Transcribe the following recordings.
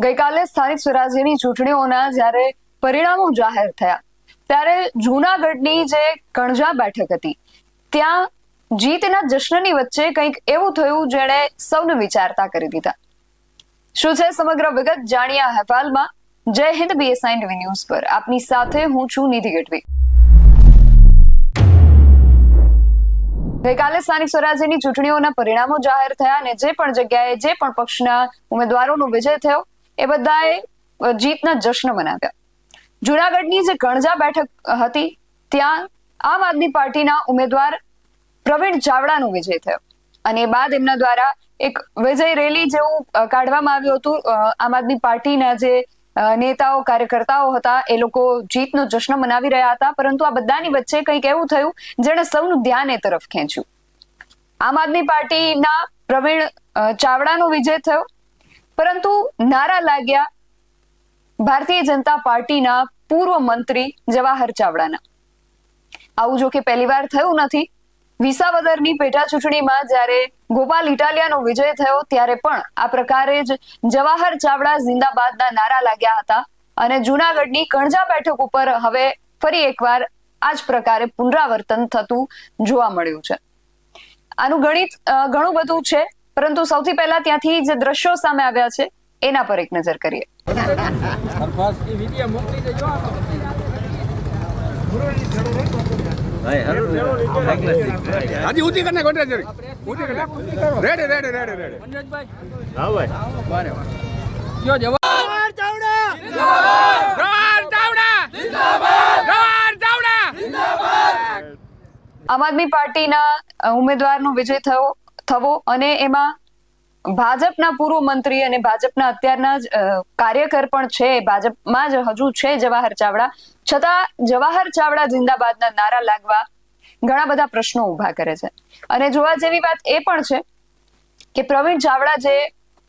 ગઈકાલે સ્થાનિક સ્વરાજ્યની ચૂંટણીઓના જ્યારે પરિણામો જાહેર થયા ત્યારે જૂનાગઢની જે કણજા બેઠક હતી ત્યાં જીતના જશ્નની વચ્ચે કંઈક એવું થયું જેણે સૌને વિચારતા કરી દીધા. શું છે સમગ્ર વિગત જાણીએ આ અહેવાલમાં. જય હિન્દ, BSI ટીવી ન્યૂઝ પર આપની સાથે હું છું નિધિ ગઢવી. ગઈકાલે સ્થાનિક સ્વરાજ્યની ચૂંટણીઓના પરિણામો જાહેર થયા અને જે પણ જગ્યાએ જે પણ પક્ષના ઉમેદવારોનો વિજય થયો એ બધાએ જીતના જશ્ન મનાવ્યા. જૂનાગઢની જે કણજા બેઠક હતી ત્યાં આમ આદમી પાર્ટીના ઉમેદવાર પ્રવીણ ચાવડાનો વિજય થયો અને બાદ એમના દ્વારા એક વિજય રેલી જેવું કાઢવામાં આવ્યું હતું. આમ આદમી પાર્ટીના જે નેતાઓ કાર્યકર્તાઓ હતા એ લોકો જીતનો જશ્ન મનાવી રહ્યા હતા, પરંતુ આ બધાની વચ્ચે કંઈક એવું થયું જેણે સૌનું ધ્યાન એ તરફ ખેંચ્યું. આમ આદમી પાર્ટીના પ્રવીણ ચાવડાનો વિજય થયો, પરંતુ નારા લાગ્યા ભારતીય જનતા પાર્ટીના પૂર્વ મંત્રી જવાહર ચાવડાના. આવું જો કે પહેલીવાર થયું નથી. વિસાવદરની પેટા ચૂંટણીમાં જ્યારે ગોપાલ ઇટાલિયાનો વિજય થયો ત્યારે પણ આ પ્રકારે જ જવાહર ચાવડા જિંદાબાદના નારા લાગ્યા હતા અને જૂનાગઢની કણજા બેઠક ઉપર હવે ફરી એકવાર આ જ પ્રકારે પુનરાવર્તન થતું જોવા મળ્યું છે. આનું ગણિત ઘણું બધું છે, પરંતુ સૌથી પહેલા ત્યાંથી જે દ્રશ્યો સામે આવ્યા છે એના પર એક નજર કરીએ. હાજી ઊંચી કરને કોટે જરી ઊંચી કરને રેડે રેડે રેડે રેડે મનોજભાઈ હા ભાઈ વારે વારે જો જવાહર ચાવડા જિંદાબાદ જવાહર ચાવડા જિંદાબાદ જવાહર ચાવડા જિંદાબાદ. આમ આદમી પાર્ટીના ઉમેદવારનો વિજય થવો અને એમાં ભાજપના પૂર્વ મંત્રી અને ભાજપના અત્યારના જ કાર્યકર પણ છે, ભાજપમાં જ હજુ છે જવાહર ચાવડા, છતાં જવાહર ચાવડા જિંદાબાદના નારા લાગવા ઘણા બધા પ્રશ્નો ઉભા કરે છે. અને જોવા જેવી વાત એ પણ છે કે પ્રવીણ ચાવડા જે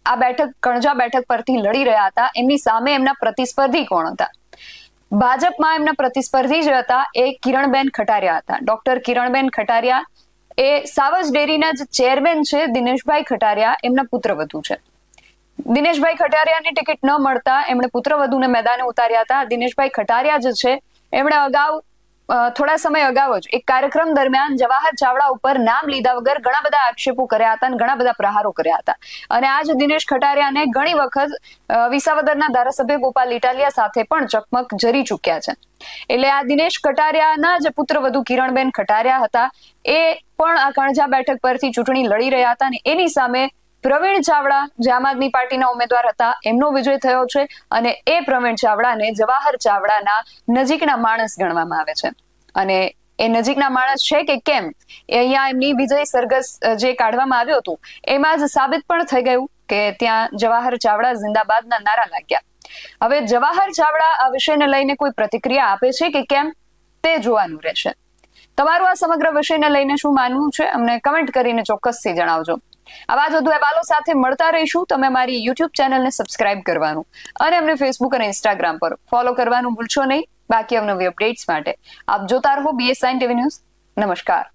આ બેઠક કણજા બેઠક પરથી લડી રહ્યા હતા એમની સામે એમના પ્રતિસ્પર્ધી કોણ હતા? ભાજપમાં એમના પ્રતિસ્પર્ધી જે હતા એ કિરણબેન ખટારિયા હતા. ડોક્ટર કિરણબેન ખટારિયા એ સાવજ ડેરીના જે ચેરમેન છે દિનેશભાઈ ખટારિયા એમના પુત્રવધુ છે. દિનેશભાઈ ખટારિયાની ટિકિટ ન મળતા એમણે પુત્રવધુને મેદાને ઉતાર્યા હતા. દિનેશભાઈ ખટારિયા જે છે એમણે થોડા સમય અગાઉ જ એક કાર્યક્રમ દરમિયાન જવાહર ચાવડા ઉપર નામ લીધા વગર ઘણા બધા આક્ષેપો કર્યા હતા અને ઘણા બધા પ્રહારો કર્યા હતા. અને આજ દિનેશ ખટારિયાને ઘણી વખત વિસાવદરના ધારાસભ્ય ગોપાલ ઇટાલિયા સાથે પણ ચકમક જરી ચૂક્યા છે. એટલે આ દિનેશ ખટારિયાના જે પુત્રવધુ કિરણબેન ખટારિયા હતા એ પણ આ કણજા બેઠક પરથી ચૂંટણી લડી રહ્યા હતા અને એની સામે પ્રવીણ ચાવડા જે આમ આદમી પાર્ટીના ઉમેદવાર હતા એમનો વિજય થયો છે અને એ પ્રવીણ ચાવડાને જવાહર ચાવડાના નજીકના માણસ ગણવામાં આવે છે. અને એ નજીકના માણસ છે કે કેમ એ અહીંયા એમની વિજય સરઘસ જે કાઢવામાં આવ્યું હતું એમાં જ સાબિત પણ થઈ ગયું કે ત્યાં જવાહર ચાવડા જિંદાબાદના નારા લાગ્યા. હવે જવાહર ચાવડા આ વિષયને લઈને કોઈ પ્રતિક્રિયા આપે છે કે કેમ તે જોવાનું રહેશે. તમારું આ સમગ્ર વિષયને લઈને શું માનવું છે અમને કમેન્ટ કરીને ચોક્કસથી જણાવજો. આવા જ વધુ અહેવાલો સાથે મળતા રહીશું. તમે મારી YouTube ચેનલને સબસ્ક્રાઇબ કરવાનું અને અમને Facebook અને Instagram પર ફોલો કરવાનું ભૂલશો નહીં. બાકી અવનવી અપડેટ્સ માટે આપ જોતા રહો BSI ટીવી ન્યૂઝ. નમસ્કાર.